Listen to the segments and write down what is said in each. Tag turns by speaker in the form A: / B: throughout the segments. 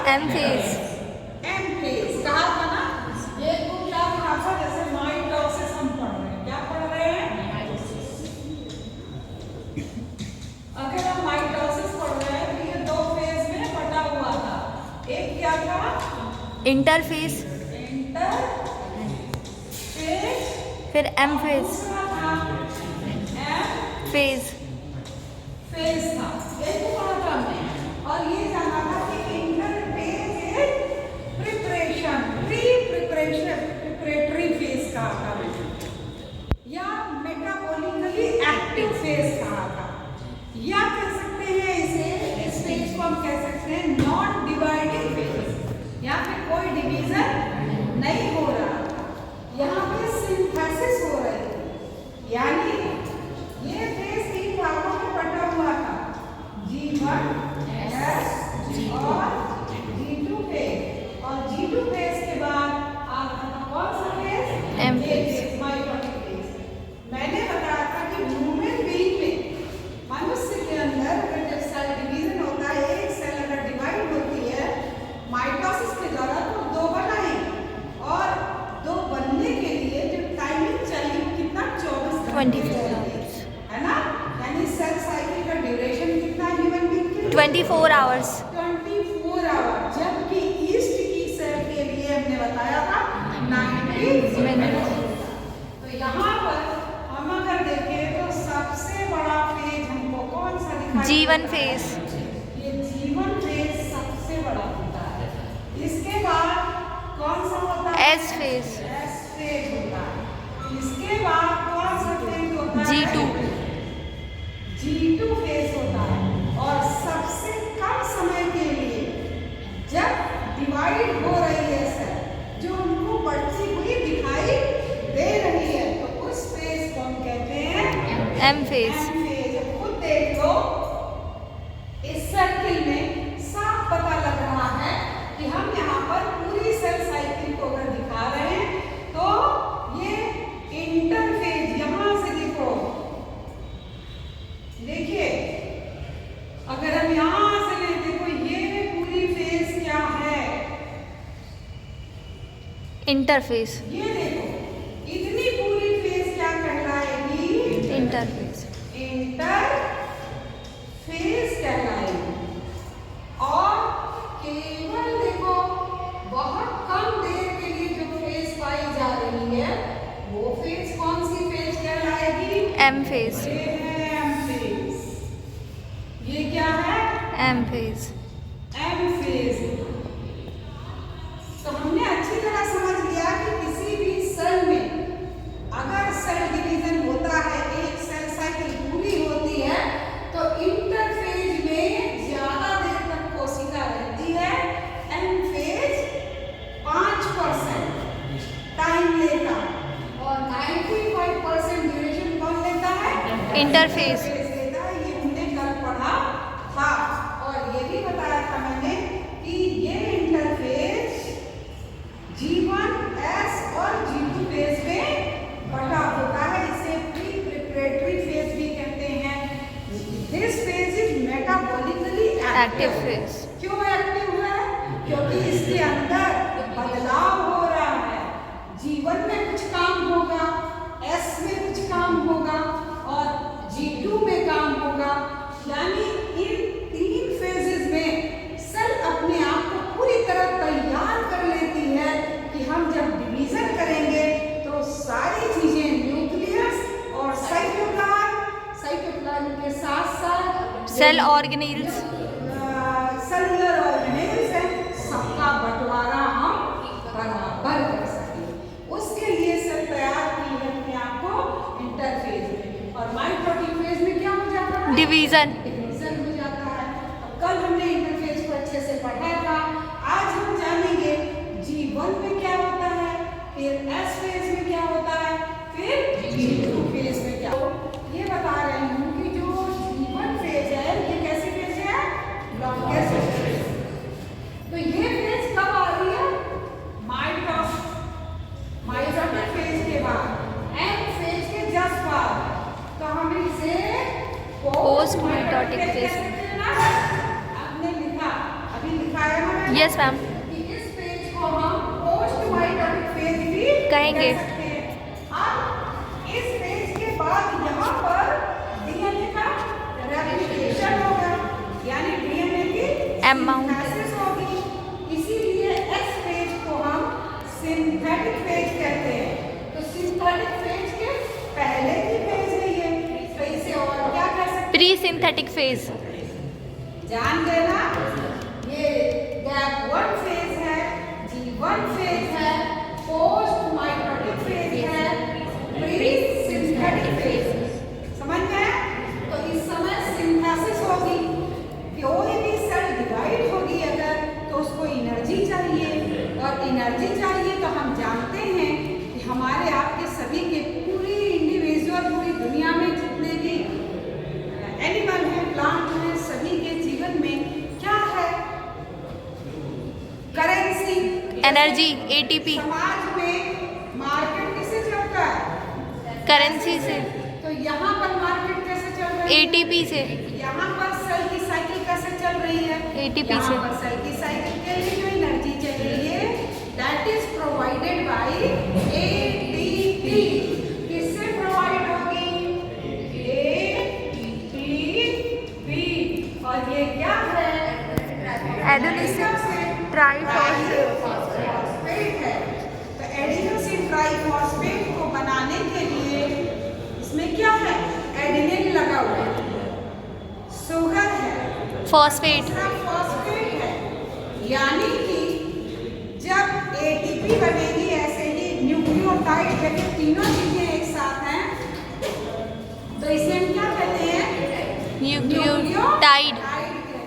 A: M phase.
B: M phase कहा था ना, ये तो क्या कहा था, जैसे माइटोसिस हम पढ़ रहे हैं, क्या पढ़ रहे हैं? अगर हम माइटोसिस पढ़ रहे हैं तो ये 2 फेज में बटा हुआ था। एक क्या था?
A: इंटरफेज,
B: इंटर फेज,
A: फिर एम
B: और
A: फेज,
B: दूसरा था एम
A: फेज।
B: फेज था। ये तो पढ़ा था हमने। और ये जाना था कि interphase is preparation, preparatory phase कहा था या मेटाबॉलिकली एक्टिव फेज कहा था, या कह सकते हैं इसे, इस फेज को हम कह सकते हैं नॉन डिवाइडिंग फेज, या फिर कोई डिवीजन नहीं हो रहा था, यहाँ पे सिंथेसिस हो रही थी। यानी ये फेज 3 भागों में बटा हुआ था, G1 S और G2 फेज। और G2 फेज के बाद आता था कौन सा phase?
A: M phase.
B: Mitotic phase. मैंने बताया था कि ह्यूमन बीइंग में, मनुष्य के अंदर अगर जब सेल डिवीजन होता है, एक सेल अगर डिवाइड होती है माइटोसिस के दौरान, तो 2 बनाएंगे, और 2 बनने के लिए जो टाइमिंग चाहिए कितना? 24
A: 24
B: है ना। यानी सेल साइकिल का ड्यूरेशन कितना ह्यूमन बीइंग के लिए?
A: 24 आवर्स।
B: 24 आवर। जबकि ईस्ट की सेल के लिए हमने बताया था 90 मिनट। तो यहाँ पर हम अगर देखें तो सबसे बड़ा फेज हमको कौन सा दिखाई?
A: G1 phase.
B: ये G1 फेज सबसे बड़ा होता है। इसके बाद कौन सा होता है?
A: S phase.
B: S फेज होता है। इसके बाद कौन सा फेज होता है?
A: G2।
B: G2 फेज होता है। और सबसे कम समय के लिए जब डिवाइड हो रही है सेल, जो उनको बढ़ती हुई दिखाई दे रही है, तो उस फेज को हम कहते हैं
A: एम फेज।
B: M phase. खुद देख लो, इस सर्किल में साफ पता लग रहा है कि हम यहाँ पर पूरी सेल साइकिल को अगर दिखा रहे हैं, तो ये इंटरफेज यहाँ से देखो, देखिए अगर हम यहाँ से ले, देखो ये पूरी फेज क्या है?
A: इंटरफेज।
B: ये देखो, इतनी पूरी फेज क्या कहलाएगी?
A: इंटरफेज।
B: इंटर फेज कहलाएगी। और केवल देखो बहुत कम देर के लिए जो फेज पाई जा रही है, वो फेज कौन सी फेज कहलाएगी?
A: M phase.
B: ये है एम फेज। ये क्या है?
A: M phase.
B: M phase. तो हमने अच्छी तरह समझ लिया कि किसी भी सेल में अगर सेल डिवीजन होता है, एक सेल साइकिल पूरी होती है, तो इंटरफेज में ज्यादा देर तक कोशिका रहती है। एम फेज 5% टाइम लेता, और 95% ड्यूरेशन कौन लेता है?
A: इंटरफेज।
B: लेता है। ये हमने कल पढ़ा था। और ये भी बताया था मैंने कि ये इंटरफेज G1 S और G2 फेज में बटा होता है। इसे प्री प्रिपरेटरी फेज भी कहते हैं। This phase is metabolically
A: active phase.
B: क्यों एक्टिव है? क्योंकि इसके अंदर बदलाव हो रहा है। G1 में कुछ काम होगा, S में कुछ काम होगा, और G2 में काम होगा। यानी इन 3 फेजेस में सेल अपने आप को पूरी तरह तैयार कर लेती है कि हम जब डिवीजन करेंगे तो सारी चीजें न्यूक्लियस और साइटोप्लाज्म के साथ साथ
A: सेल ऑर्गेनेल्स,
B: सेलुलर ऑर्गेनेल्स हैं, सबका बंटवारा हम बराबर कर सकें। उसके लिए सेल तैयार की है अपने आप को इंटरफेज में। और माइटोटिक फेज में क्या हो जाता है?
A: डिवीजन।
B: डिवीजन हो जाता है। कल हमने इंटरफेज को अच्छे से पढ़ा था। आज हम जानेंगे G1 में क्या होता है, फिर S फेज में क्या होता है, फिर G2 फेज में क्या। ये बता रही हूँ कि जो G1 फेज है, ये कैसी फेज है? Longest phase. तो ये फेज कब आ रही है? माइटोटिक फेज के बाद, एम फेज के जस्ट बाद। तो हम इसे पोस्ट माइटोटिक फेज। आपने लिखा, अभी लिखा है ना।
A: यस मैम
B: कि इस फेज को हम पोस्ट माइटोटिक फेज भी
A: कहेंगे।
B: कह सकते हैं। अब इस फेज के बाद यहाँ पर डीएनए का रेप्लिकेशन होगा, यानी डीएनए की
A: Amount.
B: सिंथेसिस होगी। इसीलिए इस फेज को हम सिंथेटिक फेज कहते हैं। तो सिंथेटिक फेज के पहले की फेज है ये, तो इसे और क्या कह सकते हैं?
A: Pre synthetic phase.
B: जान गए ना, ये गैप 1 फेज है, G1 फेज है, पोस्ट माइटोटिक फेज है, प्री सिंथेटिक फेज। समझ गए? तो इस समय सिंथेसिस होगी, कोई भी सेल डिवाइड होगी अगर, तो उसको एनर्जी चाहिए, और एनर्जी चाहिए तो हम जानते हैं कि हमारे आपके सभी के पूरी इंडिविजुअल पूरी दुनिया में जितने भी एनिमल हैं, प्लांट हैं, सभी के जीवन में क्या है? Currency,
A: energy ATP.
B: समाज में मार्केट किससे चलता है?
A: करेंसी से।
B: तो यहाँ पर मार्केट कैसे चल रही है?
A: एटीपी से।
B: यहाँ पर सेल की साइकिल कैसे चल रही है?
A: ATP से।
B: यहाँ पर सेल की साइकिल के लिए जो एनर्जी चाहिए that is provided by ATP. किससे प्रोवाइड होगी? एटीपी। और ये क्या है?
A: Adenosine triphosphate.
B: फॉस्फेट है। तो एडेनोसिन ट्राइफॉस्फेट को बनाने के लिए इसमें क्या है? एडेनिन लगा हुआ है, शुगर है,
A: फॉस्फेट।
B: दूसरा फॉस्फेट है। यानी कि जब एटीपी बनेगी, ऐसे ही न्यूक्लियोटाइड, जब ये तीनों चीजें एक साथ हैं तो इसे हम क्या कहते हैं?
A: न्यूक्लियोटाइड।
B: कहते हैं।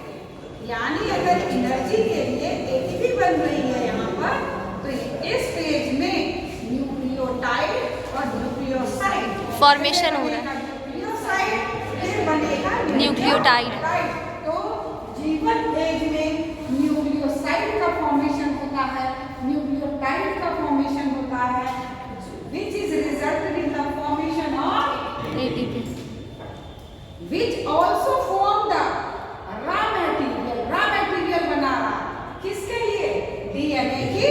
B: यानी अगर एनर्जी के लिए एटीपी बन रही है यहाँ पर, तो इस फेज में न्यूक्लियोटाइड और न्यूक्लियोसाइड
A: फॉर्मेशन हो रहा है।
B: न्यूक्लियोसाइड फिर बनेगा
A: न्यूक्लियोटाइड।
B: तो जीवन फेज में न्यूक्लियोसाइड का फॉर्मेशन होता है, न्यूक्लियोटाइड का फॉर्मेशन होता है, which is resulted in the formation of
A: ATP.
B: which also form the raw material। raw material बना रहा किसके लिए? डीएनए की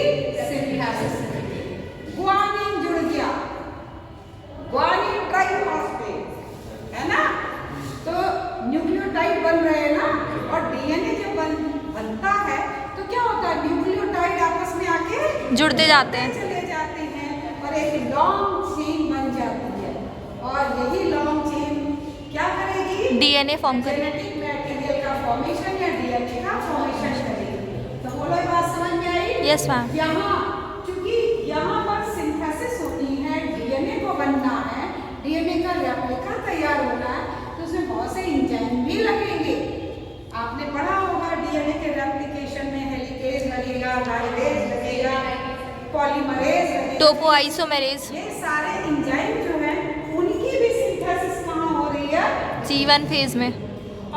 B: सिंथेसिस के लिए। ग्वानिन जुड़ गया, ग्वानिन ट्राइफॉस्फेट है ना, तो न्यूक्लियोटाइड बन रहे हैं ना, और डीएनए जब बनता है तो क्या होता है? न्यूक्लियोटाइड आपस में आके
A: जुड़ते जाते हैं।
B: चले जाते हैं और एक लॉन्ग चेन बन जाती है, और यही लॉन्ग चेन क्या करेगी?
A: डीएनए फॉर्म करेगी।
B: जेनेटिक मटेरियल का फॉर्मेशन या डीएनए का फॉर्मेशन करेगी। तो बोलो ये बात समझ में आई?
A: Yes ma'am.
B: यहाँ क्योंकि यहाँ पर सिंथेसिस होती है, डीएनए को बनना है, डीएनए का रेप्लिका तैयार होना है, तो उसमें बहुत से एंजाइम भी लगेंगे। आपने पढ़ा होगा डीएनए के रेप्लिकेशन में हेलिकेज लगेगा, लाइगेज लगेगा, पॉलीमरेज लगेगा,
A: टोपोआइसोमेरेज।
B: ये सारे एंजाइम जो हैं उनकी भी सिंथेसिस कहाँ हो रही है?
A: G1 फेज में।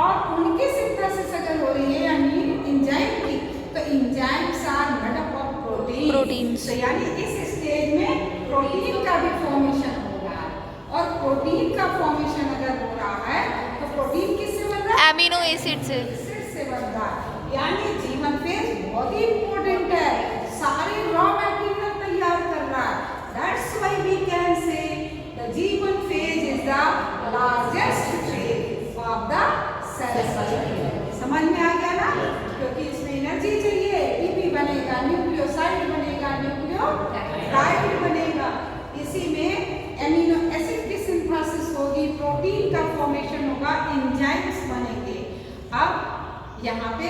B: और उनकी सिंथेसिस अगर हो रही है यानी एंजाइम की, तो enzymes are made up of protein.
A: Proteins.
B: तो यानी इस स्टेज में प्रोटीन का भी फॉर्मेशन हो रहा है, और प्रोटीन का फॉर्मेशन अगर हो रहा है तो प्रोटीन किससे बन रहा है?
A: एमिनो एसिड से।
B: एसिड से बन रहा है। यानी जीवन फेज बहुत ही इंपॉर्टेंट है, सारी रॉ मटेरियल तैयार कर रहा है। That's why we can say the जीवन phase is the largest phase of the cell cycle. समझ में आ गया ना? क्योंकि इसमें एनर्जी चाहिए, एटीपी बनेगा, न्यूक्लियोसाइड बनेगा, न्यूक्लियोटाइड बनेगा, इसी में एमिनो एसिड की सिंथेसिस होगी, प्रोटीन का फॉर्मेशन होगा, एंजाइम्स बनेंगे। अब यहाँ पे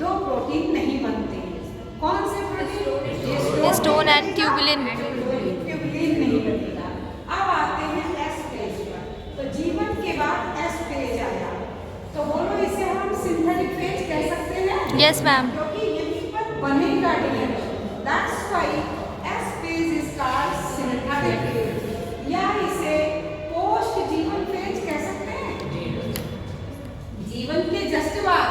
B: दो प्रोटीन नहीं बनते हैं। कौन से protein?
A: Histone and tubulin.
B: Tubulin नहीं बनेगा। अब आते हैं एस फेज पर। तो जीवन के बाद एस फेज आया, तो बोलो इसे हम सिंथेटिक फेज कह सकते हैं?
A: Yes ma'am.
B: क्योंकि यहीं पर बनेगा DNA. That's why S phase is called synthetic phase, या इसे पोस्ट जीवन फेज कह सकते हैं। जीवन के जस्ट बाद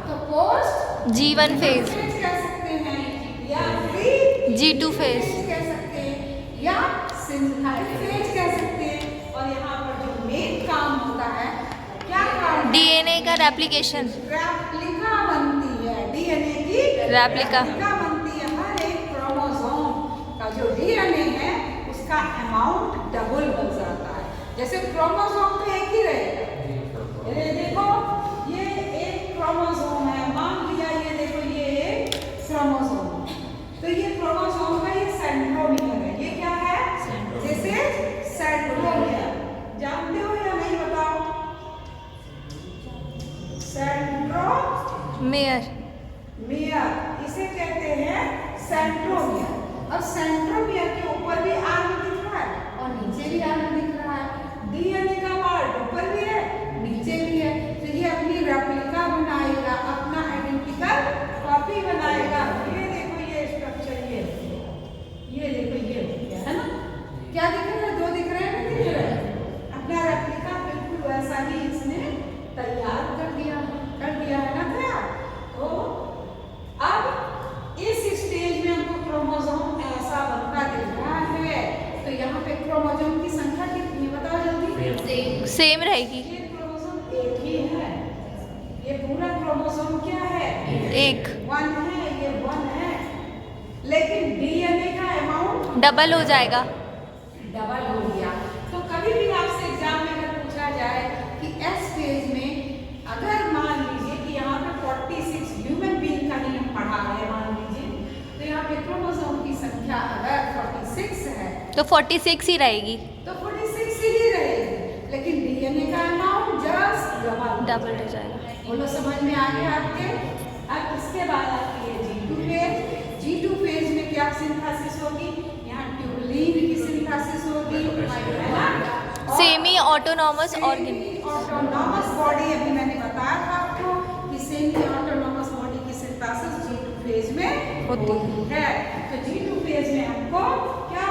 B: तो पोस्ट
A: G1 फेज।
B: कह सकते हैं, या प्री
A: G2 फेज।
B: कह सकते हैं, या सिंथेटिक फेज कह सकते हैं। और यहाँ पर जो मेन काम होता है, क्या काम?
A: डीएनए का रेप्लिकेशन।
B: रेप्लिका बनती है, डीएनए की
A: रेप्लिका
B: बनती है। हर एक क्रोमोसोम का जो डीएनए है उसका अमाउंट डबल हो जाता है। जैसे क्रोमोसोम तो एक ही रहेगा, ये देखो ये एक क्रोमोसोम है, मान लिया ये देखो ये एक क्रोमोसोम, तो ये क्रोमोसोम का ये सेंट्रोमियर है। ये क्या है? जैसे सेंट्रोमियर, जानते हो या नहीं बताओ?
A: मेयर
B: मेयर इसे कहते हैं सेंट्रोमियर। अब सेंट्रोमियर के ऊपर भी आर्म दिख रहा है और नीचे भी आर्म दिख रहा है। डीएनए का पार्ट ऊपर भी है नीचे भी है, तो ये अपनी रेप्लिका बनाएगा, अपना आइडेंटिकल कॉपी बनाएगा। ये देखो ये स्ट्रक्चर, ये देखो ये है ना, क्या दिख रहा है? दो दिख रहे हैं, दिख रहा है। अपना रेप्लिका बिल्कुल वैसा ही इसने तैयार कर दिया है ना तैयार। तो अब इस स्टेज में हमको क्रोमोसोम ऐसा बनता दिख रहा है। तो यहाँ पे क्रोमोसोम की संख्या कितनी बताओ जल्दी?
A: सेम रहेगी।
B: ये क्रोमोसोम एक ही है, ये पूरा क्रोमोसोम क्या है?
A: एक
B: 1 है, ये 1 है, लेकिन डीएनए का अमाउंट
A: डबल हो जाएगा।
B: डबल हो गया। तो कभी भी आपसे एग्जाम में अगर पूछा जाए कि एस फेज में अगर मान लीजिए कि यहाँ पे 46 ह्यूमन बीइंग का ही हम पढ़ा रहे हैं, मान लीजिए, तो यहाँ पे क्रोमोसोम की संख्या अगर 46 है
A: तो 46 ही रहेगी,
B: तो 46 ही रहेगी, लेकिन डीएनए का अमाउंट जस्ट
A: डबल हो जाएगा।
B: बोलो समझ में आ गया आपके? अब इसके बाद आती है G2 फेज। G2 फेज में क्या सिंथेसिस होगी? यहाँ ट्यूबुलिन की सिंथेसिस होगी, है ना?
A: Semi autonomous organ,
B: autonomous body अभी मैंने बताया था आपको कि सेमी ऑटोनॉमस बॉडी की सिंथेसिस G2 फेज में होती है। तो G2 फेज में हमको क्या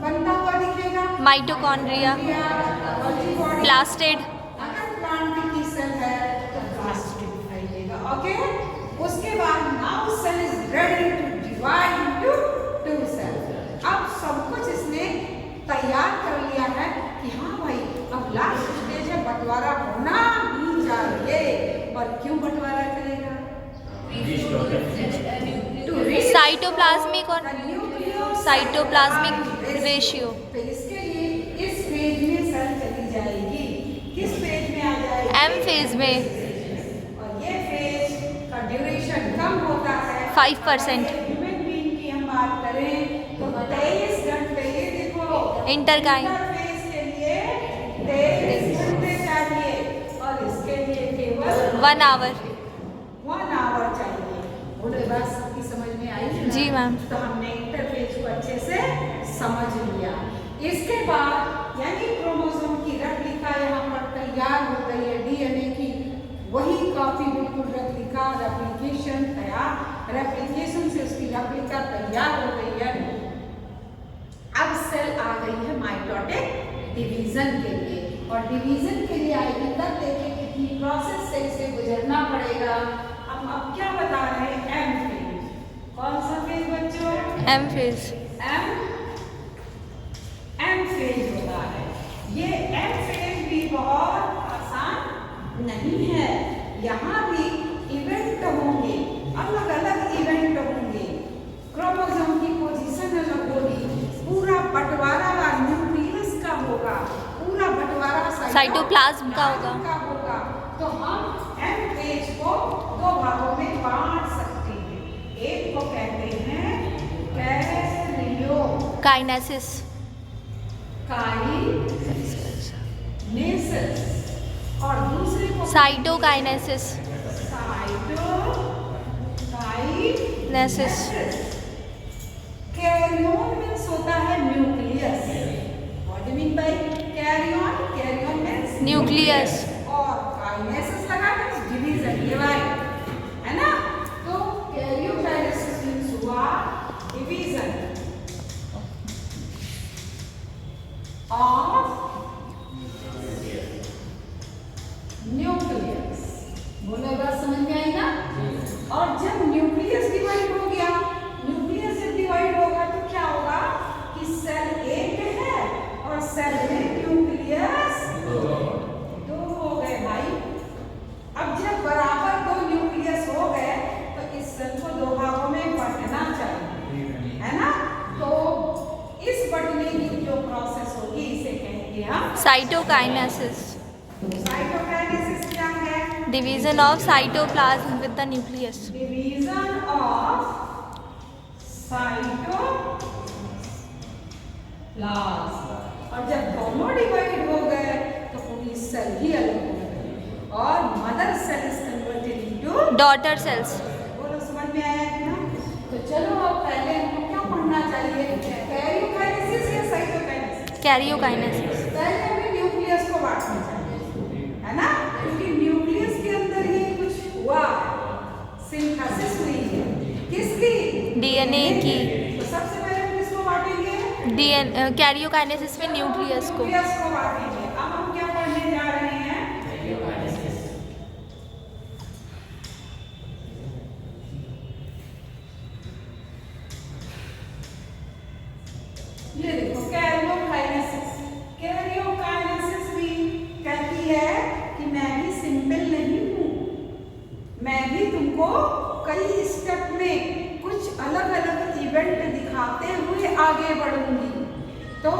B: बनता हुआ दिखेगा?
A: माइटोकॉन्ड्रिया, प्लास्टिड,
B: अगर प्लांट की सेल है तो प्लास्टिड दिखाइएगा। ओके, उसके बाद now cell is ready to divide into 2 cell. अब सब कुछ इसने तैयार कर लिया है कि हाँ भाई अब लास्ट स्टेज है, बंटवारा होना ही चाहिए। और क्यों बंटवारा करेगा?
A: साइटोप्लाज्मिक और साइटोप्लाज्मिक रेशियो।
B: तो इसके लिए इस फेज में सेल चली जाएगी, किस फेज में आ जाएगी?
A: एम फेज में,
B: और ये फेज का ड्यूरेशन कम होता है
A: 5%।
B: ह्यूमन बीइंग की हम बात करें तो 23 घंटे, ये देखो
A: इंटरकाइन
B: फेज के लिए 23 घंटे चाहिए और इसके लिए केवल
A: 1 आवर।
B: 1 आवर चाहिए। बोले बस की समझ में आई ना?
A: जी मैम।
B: तो हमने इंटरफेज को अच्छे से समझ लिया। इसके बाद यानी क्रोमोसोम की रेप्लिका यहाँ पर तैयार हो गई है, डीएनए की वही कॉपी बिल्कुल रेप्लिका, रेप्लिकेशन तैयार, रेप्लिकेशन से उसकी रेप्लिका तैयार हो गई है। अब सेल आ गई है माइटोटिक डिवीजन के लिए, और डिवीजन के लिए आएगी तब देखिए कितनी प्रोसेस से इसे गुजरना पड़ेगा। अब क्या बता रहे हैं? M phase. कौन सा फेज बच्चों?
A: M phase.
B: एम फेज होता है। ये एम फेज भी बहुत आसान नहीं है, यहाँ भी इवेंट होंगे, अलग अलग इवेंट होंगे, क्रोमोसोम की पोजीशन अलग होगी, पूरा बंटवारा न्यूक्लियस का होगा, पूरा बंटवारा
A: साइटोप्लाज्म का होगा।
B: तो हम एम फेज को 2 भागों में बांट सकते हैं। एक को कहते हैं कैरियो
A: काइनेसिस,
B: और दूसरे को
A: साइटोकाइनेसिस, नेसिस।
B: कैरियन मीन्स होता है nucleus. What do mean by karyon? Karyon means
A: nucleus.
B: और काइनेसिस लगा मीन्स डिवीजन, डिवाइड, है ना? तो कैरियोकाइनेसिस मीन्स हुआ डिवीजन ऑफ न्यूक्लियस। बोलो बात समझ में आई ना? और जब न्यूक्लियस डिवाइड हो गया, न्यूक्लियस जब डिवाइड होगा तो क्या होगा कि सेल एक है और सेल में न्यूक्लियस 2 हो गए भाई। अब जब बराबर 2
A: साइटोकाइनेसिस,
B: साइटोकाइनेसिस क्या है?
A: Division of cytoplasm with the nucleus.
B: Division of cytoplasm. और जब दोनों डिवाइड हो गए तो पूरी सेल ही अलग हो गई और mother cell is converted into
A: daughter cells.
B: बोलो समझ में आया है ना? तो चलो अब पहले हमको क्या पढ़ना चाहिए? कैरियोकाइनेसिस या साइटोकाइनेसिस?
A: कैरियोकाइनेसिस।
B: पहले हमें न्यूक्लियस को बांटना चाहिए, है ना? क्योंकि न्यूक्लियस के अंदर ही कुछ हुआ, सिंथेसिस हुई है। किसकी?
A: डीएनए की।
B: तो सबसे पहले हम किसको बांटेंगे?
A: कैरियोकाइनेसिस में न्यूक्लियस को।
B: न्यूक्लियस को बांटेंगे। अब हम क्या पढ़ने जा रहे हैं? ये देखो कैरियोकाइनेसिस। कैरियोकाइनेसिस भी कहती है कि मैं भी सिंपल नहीं हूँ, मैं भी तुमको कई स्टेप में कुछ अलग अलग इवेंट दिखाते हुए आगे बढ़ूंगी। तो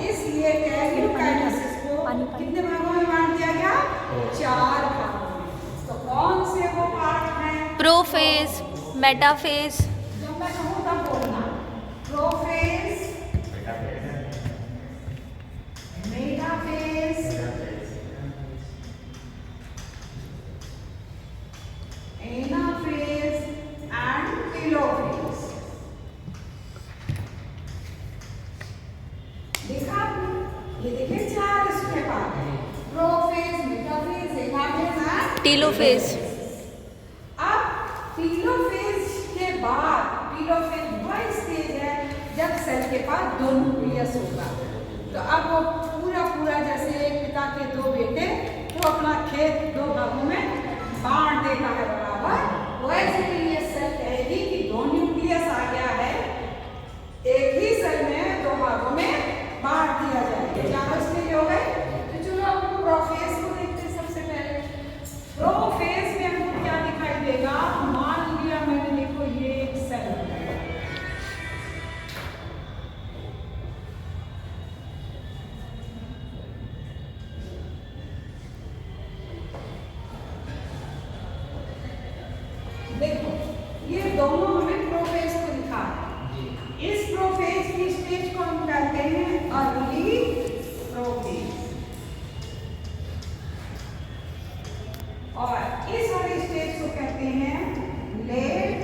B: इसलिए कैरियोकाइनेसिस को कितने भागों में बांट दिया गया? 4 भागों में। तो कौन से वो पार्ट हैं?
A: Prophase, metaphase.
B: जब मैं कहूँ तब बोलना। Prophase, metaphase, anaphase and telophase. देखा आपने? ये देखिए 4 स्टेप आ गए। Prophase, metaphase, anaphase and
A: telophase.
B: अब टेलोफेज के बाद, टेलोफेज वह स्टेज है जब सेल के पास 2 न्यूक्लियस होगा। तो अब वो पूरा जैसे एक पिता के 2 बेटे वो अपना खेत 2 भागों में बांट देता है बराबर, वैसे ही ये सेल कहेगी कि 2 न्यूक्लियस आ गया है, एक ही सेल में 2 भागों में बांट दिया जाएगा। 4 स्टेज हो गए। तो चलो अब प्रोफेज को देखते हैं। सबसे पहले प्रोफेज में हमको क्या दिखाई देगा? मान लिया मैंने, देखो ये एक सेल है, देखो ये दोनों हमें प्रोफेज को दिखा है। इस प्रोफेज की स्टेज को हम कहते हैं अर्ली प्रोफेज और इस वाली स्टेज को कहते हैं लेट।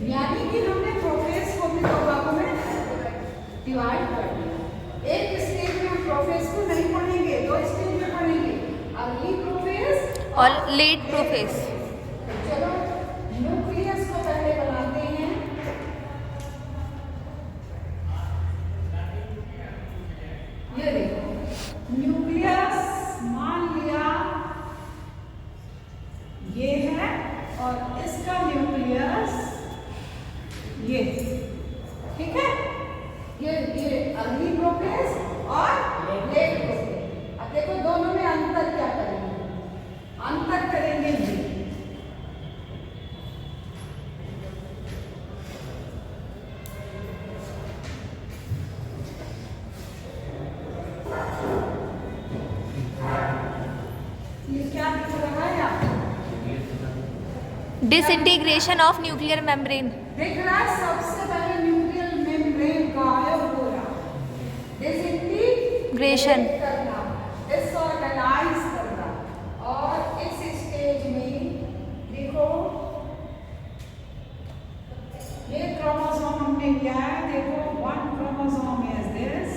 B: यानी कि हमने प्रोफेज को भी 2 भागों में डिवाइड कर दिया। एक स्टेज में हम प्रोफेज को नहीं पढ़ेंगे, 2 स्टेज में पढ़ेंगे, अर्ली प्रोफेज
A: और लेट प्रोफेज।
B: चलो न्यूक्लियस को पहले बनाते हैं। ये देखो न्यूक्लियस मान लिया ये है और इसका न्यूक्लियस ये, ठीक है? ये अर्ली प्रोफेज और लेट प्रोफेज। अब देखो दोनों में अंतर क्या करेंगे? अंतर करेंगे ये, क्या दिख रहा है आपको?
A: Disintegration of nuclear membrane.
B: देख रहा है? सबसे पहले न्यूक्लियर मेम्ब्रेन गायब हो रहा, डिसइंटीग्रेशन करना, डिसऑर्गेनाइज करना। और इस स्टेज में देखो ये क्रोमोसोम हमने लिया है, देखो 1 क्रोमोसोम इज दिस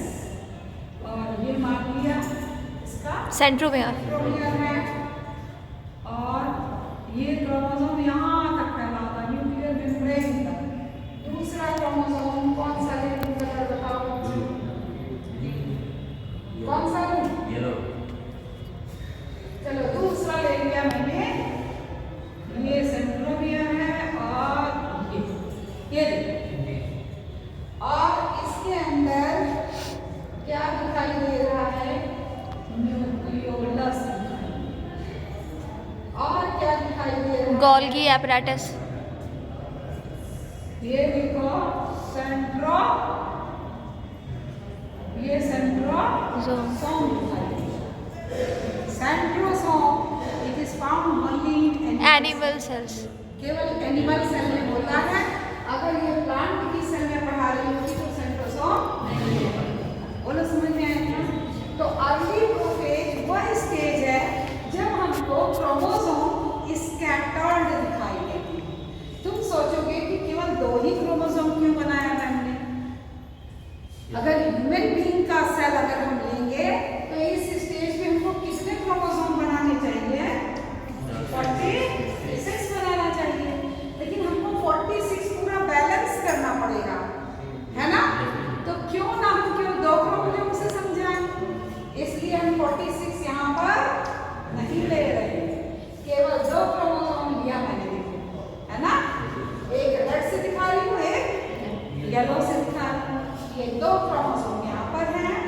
B: और ये मान लिया इसका सेंट्रोमियर है और ये क्रोमोसोम यहाँ तक फैलाता न्यूक्लियर मेम्ब्रेन तक। दूसरा क्रोमोसोम कौन सा है? कलर बताओ, कौन सा है? येलो। चलो दूसरा ले लिया मैंने, ये सेंट्रोमियर है और ये देखो। और इसके अंदर क्या दिखाई दे रहा है? न्यूक्लियोलस। और क्या दिखाई दे रहा है?
A: Golgi apparatus.
B: ये देखो सेंट्रो ये सेंट्रोसोम दिखाई देगा। Centrosome it is found only in
A: animal cells.
B: केवल एनिमल सेल में होता है। अगर ये प्लांट की सेल में पढ़ा रही होगी तो सेंट्रोसोम नहीं होगा। बोलो समझ में आया क्या? तो अर्ली प्रोफेज वह स्टेज है जब हमको क्रोमोसोम स्कैटर्ड दिखाई देती है। तुम सोचोगे कि केवल 2 ही क्रोमोसोम क्यों बनाया था हमने? अगर ह्यूमन बीइंग का सेल अगर हम लेंगे तो इस स्टेज में हमको कितने क्रोमोसोम बनाने चाहिए? 46 बनाना चाहिए। लेकिन हमको 46 पूरा बैलेंस करना पड़ेगा, है ना? तो क्यों ना हम केवल 2 क्रोमोसोम से समझाएं, इसलिए हम 46 यहाँ पर नहीं ले रहे, केवल 2 क्रोमोसोम लिया मैंने, देखो, है ना? एक रेड से दिखा रही हूँ, एक येलो से दिखा रही हूँ। ये 2 क्रोमोसोम यहाँ पर हैं।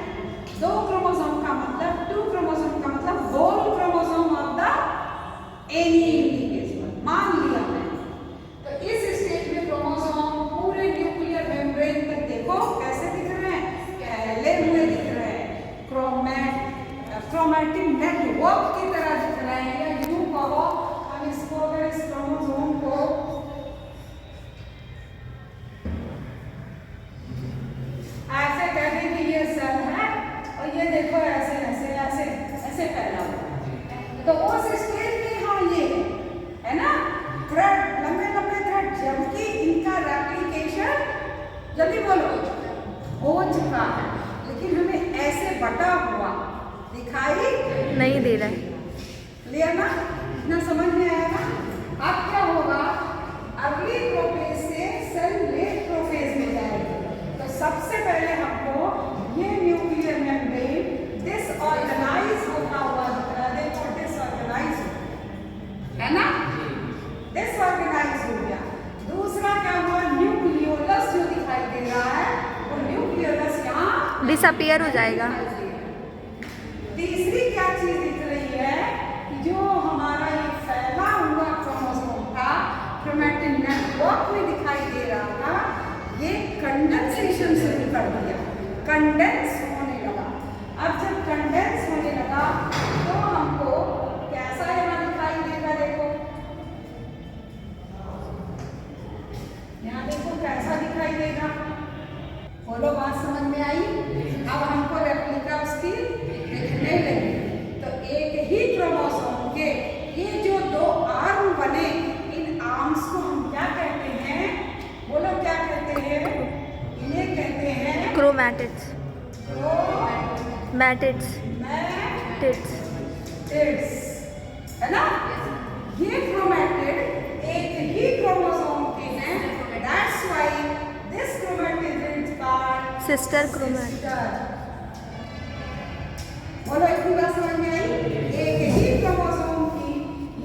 B: 2 क्रोमोसोम का मतलब 2 क्रोमोसोम का मतलब whole chromosome of the any individual मान लिया मैंने। तो इस स्टेज में क्रोमोसोम पूरे न्यूक्लियर मेम्ब्रेन तक देखो कैसे दिख रहे हैं, फैले हुए दिख रहे हैं, क्रोमैटिक नेटवर्क की तरह दिख रहे हैं। या यूं कहो, हम इसको अगर इस क्रोमोसोम को ऐसे कहते कि ये सेल है और ये देखो ऐसे ऐसे ऐसे ऐसे फैला हुआ है, तो उस स्टेज में हाँ ये है ना, थ्रेड, लंबे लंबे थ्रेड, जबकि इनका रेप्लिकेशन जल्दी बोलो हो चुका है, लेकिन हमें ऐसे बटा हुआ दिखाई
A: नहीं दे रहा है।
B: लिया ना, इतना समझ में आया ना? अब क्या होगा? अर्ली प्रोफेज से सेल लेट प्रोफेज में जाएगी। तो सबसे पहले हमको ये न्यूक्लियर मेम्ब्रेन डिसऑर्गेनाइज होता हुआ दिख रहा है, देखो डिसऑर्गेनाइज है ना, डिसऑर्गेनाइज हो गया। दूसरा क्या हुआ? न्यूक्लियोलस जो दिखाई दे रहा है वो न्यूक्लियोलस यहाँ
A: डिसअपियर हो जाएगा।
B: तीसरी क्या चीज दिख रही है कि जो हमारा ये फैला हुआ क्रोमोसोम था क्रोमैटिन नेटवर्क में दिखाई दे रहा था, ये कंडेंसेशन शुरू कर दिया, कंडेंस होने लगा। अब जब कंडेंस होने लगा तो हमको कैसा यहाँ दिखाई देगा? देखो यहाँ देखो कैसा दिखाई देगा, बोलो बात समझ में आई? अब हमको रेप्लिका उसकी दिखने लगी। तो एक ही क्रोमोसोम के ये जो 2 आर्म बने, इन आर्म्स को हम क्या कहते हैं? बोलो क्या कहते हैं? इन्हें कहते हैं
A: क्रोमैटिड्स। मैटिड्स।
B: टिड्स, है ना? ये क्रोमैटिड एक ही क्रोमोसोम के हैं, that's why this chromatid is called
A: sister chromatid.
B: बोलो इतनी बात समझ में आई? एक ही क्रोमोसोम की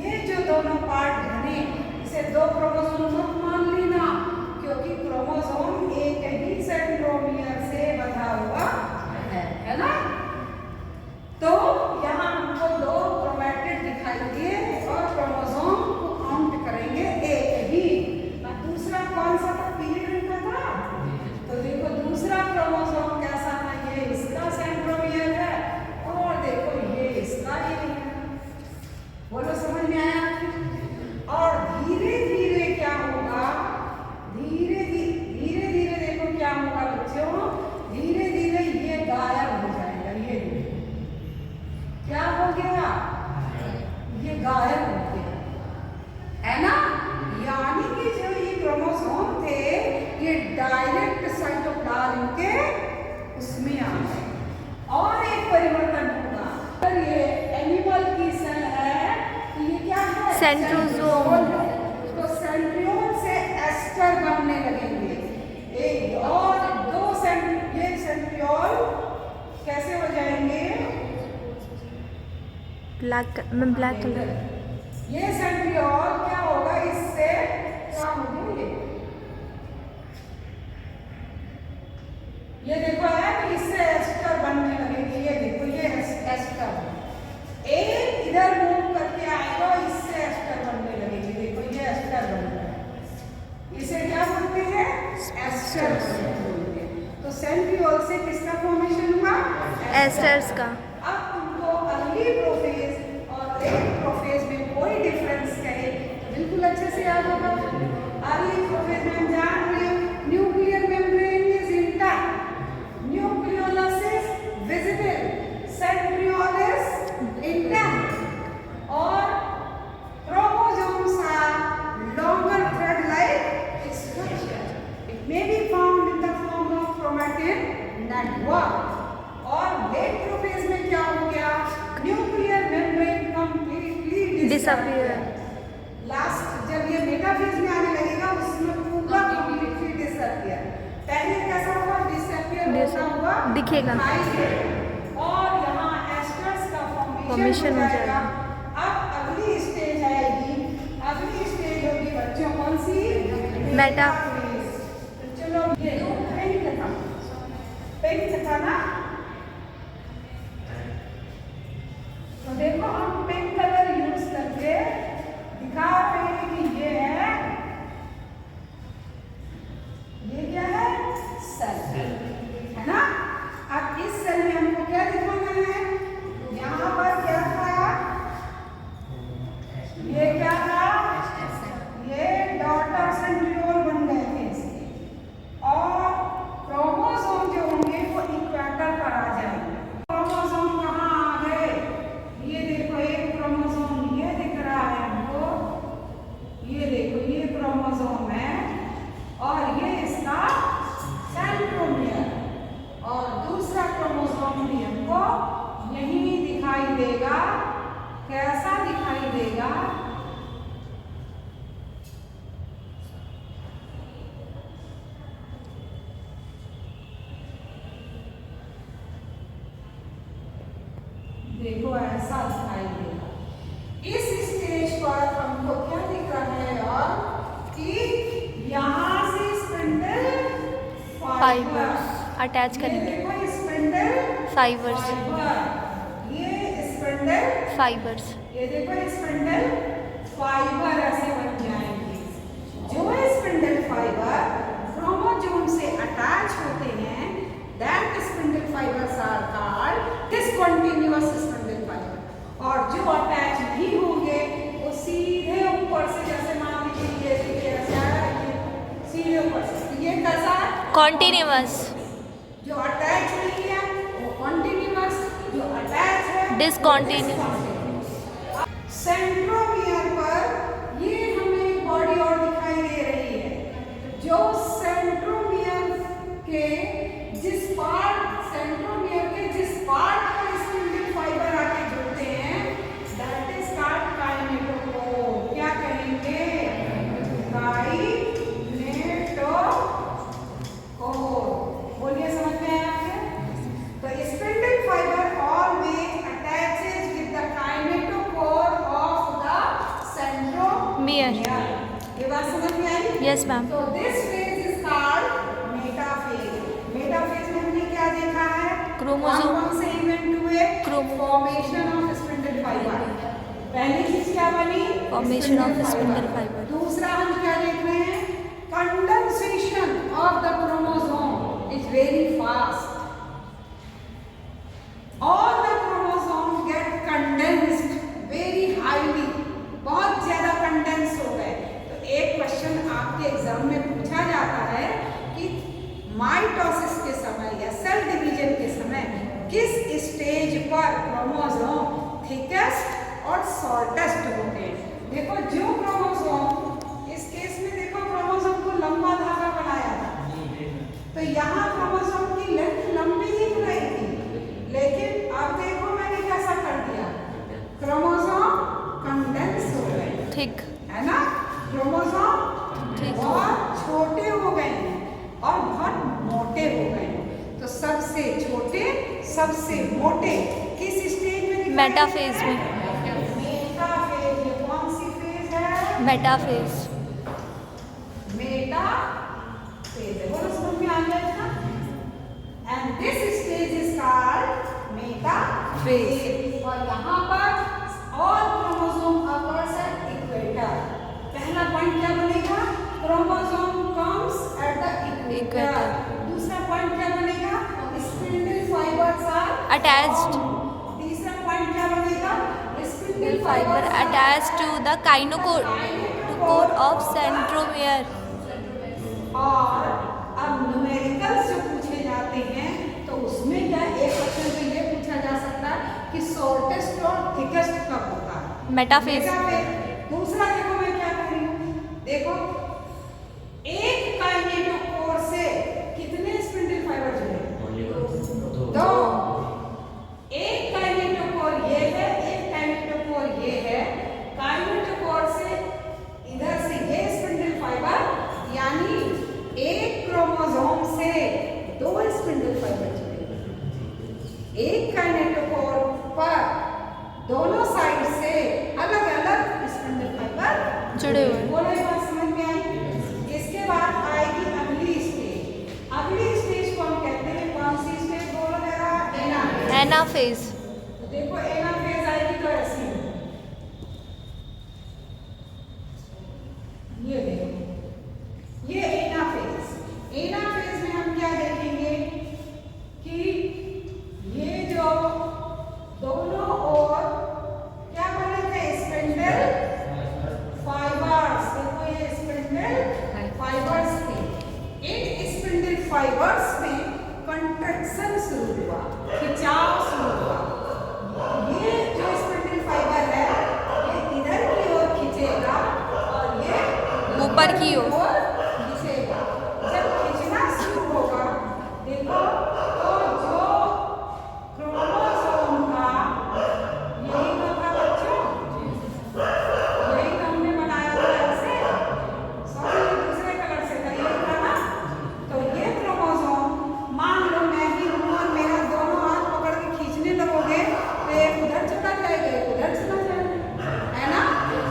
B: ये जो दोनों पार्ट बने, इसे 2 क्रोमोसोम मत मान लेना, क्योंकि क्रोमोसोम एक ही सेंट्रोमियर से बंधा हुआ है ना? तो यहाँ हमको 2 क्रोमैटिड दिखाई दिए और क्रोमोसोम को काउंट करेंगे एक ही। और दूसरा कौन सा था? पीले रंग का था। तो देखो दूसरा क्रोमोसोम कैसा था? ये इसका सेंट्रोमियर है और देखो ये इसका ही है। बोलो समझ में आया? और धीरे धीरे क्या होगा? धीरे धीरे देखो क्या होगा बच्चों, धीरे धीरे ये गायब हो जाएगा। ये क्या हो गया? ये गायब हो गया, है ना? यानी कि जो ये क्रोमोसोम थे ये डायरेक्ट साइटोप्लाज्म के उसमें आ गए और एक परिवर्तन होगा। अगर ये एनिमल की सेल है तो ये क्या है?
A: सेंट्रोसोम।
B: तो सेंट्रियोल से एस्टर बनने लगेंगे, एक और 2 ये सेंट्रियोल कैसे हो जाएंगे?
A: Black colour.
B: ये सेंट्रियोल क्या होगा? इससे क्या होगी? ये देखो है कि इससे एस्टर बनने लगेगी। ये देखो ये एस्टर एक इधर मूव करके आएगा, इससे एस्टर बनने लगेगी। देखो ये एस्टर बन रहा है, इसे क्या बोलते हैं? एस्टर बोलते हैं। तो सेंट्रियोल से किसका फॉर्मेशन हुआ?
A: एस्टर्स का।
B: अब तुमको अर्ली प्रोफेज और लेट प्रोफेज में कोई डिफरेंस कहे तो बिल्कुल अच्छे से याद होगा। अर्ली प्रोफेज में हम जान रहे हैं nuclear membrane is intact, nucleolus is visible, centrioles intact और chromosomes are longer thread-like structure. It may be found in the form of chromatin network. और late prophase में क्या हो गया? Nuclear membrane completely disappear. Last जब ये metaphase में आने लगेगा उसमें पूरा completely disappear. पहले कैसा हुआ? Disappear होता हुआ
A: दिखेगा
B: और यहाँ एस्टर्स का
A: फॉर्मेशन हो जाएगा।
B: अब अगली स्टेज आएगी, अगली स्टेज होगी बच्चों कौन सी?
A: मेटाफेज।
B: तो चलो ये पिंक था ना, तो देखो हम पिंक कलर यूज करके दिखा रहे हैं कि ये है, ये क्या है? सेल है ना। अब इस सेल में हमको क्या दिखाना है? यहाँ पर क्या था? ये क्या था? ये डॉटर सेंट्रियोल बन गए थे इसके और क्रोमोसोम जो होंगे वो इक्वेटर पर आ जाएंगे। क्रोमोसोम कहाँ आ गए? ये देखो एक क्रोमोसोम ये दिख रहा है हमको, ये देखो ये क्रोमोसोम है और ये इसका सेंट्रोमियर और दूसरा क्रोमोसोम भी हमको यही दिखाई देगा। कैसा दिखाई देगा? देखो ऐसा दिखाई देगा। इस स्टेज पर हमको क्या दिख रहा है और कि यहाँ से स्पिंडल
A: फाइबर्स अटैच करेंगे।
B: देखो स्पिंडल
A: फाइबर्स
B: ये स्पिंडल
A: फाइबर्स
B: ये देखो स्पिंडल फाइबर ऐसे बन जाएंगे। जो स्पिंडल फाइबर क्रोमोसोम से अटैच होते हैं that spindle fibers are called discontinuous spindle fiber. और जो अटैच नहीं होंगे वो सीधे ऊपर से जैसे मान लीजिए ये ऐसा सीधे ऊपर से ये कैसा
A: कॉन्टिन्यूअस,
B: जो अटैच नहीं है वो कॉन्टिन्यूअस, जो अटैच है
A: डिसकंटीन्यूअस।
B: सेंट्रोमियर पर ये हमें बॉडी और दिखाई दे रही है। जो सेंट्रोमियर के जिस पार्ट पर स्पिंडल फाइबर आके जुड़ते हैं दैट इज कॉल्ड काइनेटोकोर। क्या कहेंगे? काइनेटोकोर। बोलिए समझ में आया आपके? तो spindle fibre always attaches with the kinetochore of the centromere. ये बात समझ में आई?
A: Yes ma'am.
B: तो this phase is called metaphase. Metaphase में हमने क्या देखा है?
A: क्रोमोसोम
B: कौन से इवेंट हुए? Formation of spindle fibre. पहली चीज क्या बनी?
A: Formation of spindle fibre.
B: दूसरा हम क्या देख रहे हैं? Condensation of the chromosome is very fast. All the chromosomes get condensed very highly, बहुत ज्यादा कंडेंस हो गए। तो एक क्वेश्चन आपके एग्जाम में पूछा जाता है कि माइटोसिस के समय या सेल डिवीजन के समय किस स्टेज पर क्रोमोसोम थिकेस्ट और शॉर्टेस्ट होते हैं। देखो जो क्रोमोसोम इस केस में देखो क्रोमोसोम को लंबा धागा बनाया था तो यहाँ क्रोमोसोम की लेंथ लंबी दिख रही थी, लेकिन अब देखो मैंने कैसा कर दिया, क्रोमोसोम कंडेंस हो गए,
A: थिक
B: है ना। क्रोमोसोम बहुत छोटे हो गए और बहुत मोटे हो गए। तो सबसे छोटे सबसे मोटे किस स्टेज में?
A: मेटाफेज में।
B: मेटाफेज। ये कौन सी फेज है?
A: मेटाफेज।
B: मेटाफेज है, बोलो समझ में आ गया ना। And this stage is called metaphase. और यहाँ पर all chromosome occurs at equator. पहला पॉइंट क्या बनेगा? Chromosome comes at the equator. दूसरा पॉइंट क्या बनेगा? स्पिंडल फाइबर्स आर
A: अटैच्ड
B: तीसरा पॉइंट क्या बनेगा? Spindle
A: fiber attached to the kinetochore of centromere.
B: और अब न्यूमेरिकल्स जो पूछे जाते हैं तो उसमें क्या एक क्वेश्चन तो ये पूछा जा सकता है कि शॉर्टेस्ट और थिकेस्ट कब होता है?
A: मेटाफेज।
B: दूसरा देखो मैं क्या कर रही हूँ, देखो एक काइनेटोकोर से कितने स्पिंडल फाइबर जुड़े? दो। एक काइनेटोकोर ये है, एक काइनेटोकोर ये है। काइनेटोकोर से इधर से ये स्पिंडल फाइबर, यानी एक क्रोमोसोम से दो स्पिंडल फाइबर जुड़े। एक काइनेटोकोर पर दोनों साइड से अलग अलग स्पिंडल फाइबर
A: जुड़े हुए।
B: बोलो ये बात समझ में आई? इसके बाद आएगी अगली स्टेज। अगली स्टेज को हम कहते हैं कौन सी स्टेज? बोलो जरा।
A: एनाफेज।
B: तो देखो एनाफेज आएगी तो ऐसी ये देखो, ये एनाफेज। एनाफेज में हम क्या देखेंगे कि ये जो दोनों ओर क्या बने थे? Spindle fibres. देखो ये स्पिंडल फाइबर्स थे। इन स्पिंडल फाइबर्स में कंट्रैक्शन शुरू हुआ, खिंचाव शुरू हुआ। ये जो स्पिंडल फाइबर है ये इधर की ओर खींचेगा और ये
A: ऊपर की ओर
B: खींचेगा। जब खींचना शुरू होगा देखो तो जो क्रोमोसोम का यही तो था बच्चों, यही तो हमने बनाया था ऐसे, सॉरी दूसरे कलर से था, यही था ना। तो ये क्रोमोसोम मान लो मैं ही हूँ और मेरा दोनों हाथ पकड़ के खींचने लगोगे तो एक उधर चला जाएगा, एक उधर चला जाएगा, है ना।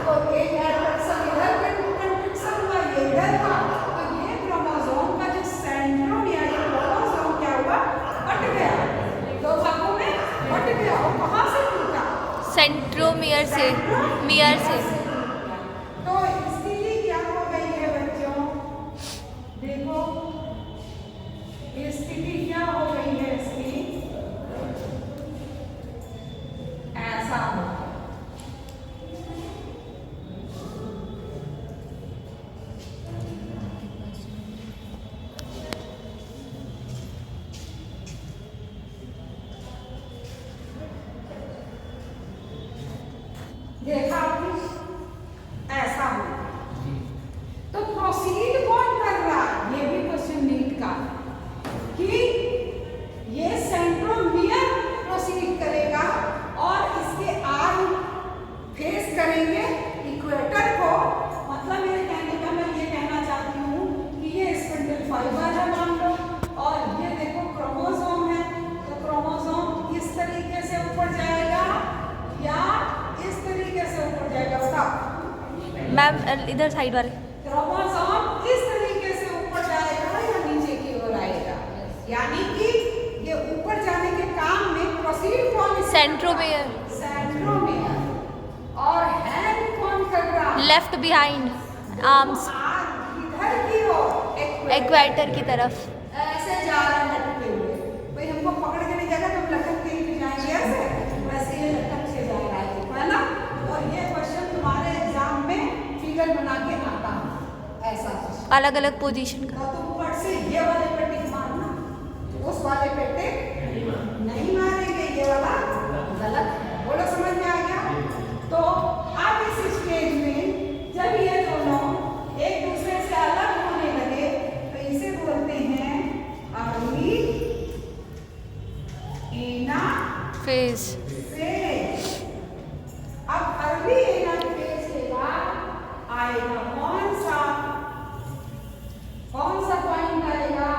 B: तो एक एट्रैक्शन इधर कंट्रैक्शन हुआ, ये इधर था। तो ये क्रोमोसोम का जो सेंट्रोमियर या क्रोमोसोम क्या हुआ? बट गया, दो भागों में बट गया। और कहाँ से टूटा?
A: सेंट्रोमियर से, मियर से।
B: तो स्थिति क्या हो गई है बच्चों? देखो स्थिति क्या हो गई है इसकी? ऐसा हो देखा आपने? ऐसा हो तो प्रोसीड कौन कर रहा? ये भी क्वेश्चन नीट का कि ये सेंट्रोमियर प्रोसीड करेगा और इसके आर्म फेस करेंगे इक्वेटर को। मतलब मेरे कहने का मैं ये कहना चाहती हूँ कि ये स्पिंडल फाइबर है मान लो, और ये देखो क्रोमोसोम है। तो क्रोमोसोम इस तरीके से ऊपर जाएगा या इस तरीके से ऊपर जाएगा? बताओ
A: मैम इधर साइड वाले।
B: क्रोमोसोम इस तरीके से ऊपर जाएगा या नीचे की ओर आएगा? यानी कि ये ऊपर जाने के काम में प्रोसीड कौन?
A: सेंट्रोमियर।
B: सेंट्रोमियर। और हैंड कौन कर रहा?
A: लेफ्ट बिहाइंड आर्म्स,
B: इधर की ओर
A: इक्वेटर की तरफ।
B: ऐसे जा रहा है लटके हुए। कोई हमको पकड़ के नहीं जाएगा तो हम लटक के ही जाएंगे ऐसे, वैसे ये लटक से जा रहा है ना। और ये क्वेश्चन तुम्हारे एग्जाम में फिगर बना के आता है ऐसा
A: अलग अलग पोजीशन का।
B: तो ऊपर से ये वाले पे टिक मारना, उस वाले पे टिक नहीं मारेंगे, ये वाला गलत है। बोलो समझ में आ गया? तो अब इस स्टेज में जब ये दोनों एक दूसरे से अलग होने लगे तो इसे बोलते हैं अर्ली
A: फेज।
B: अब अर्ली एनाफेज के बाद आएगा कौन सा पॉइंट आएगा?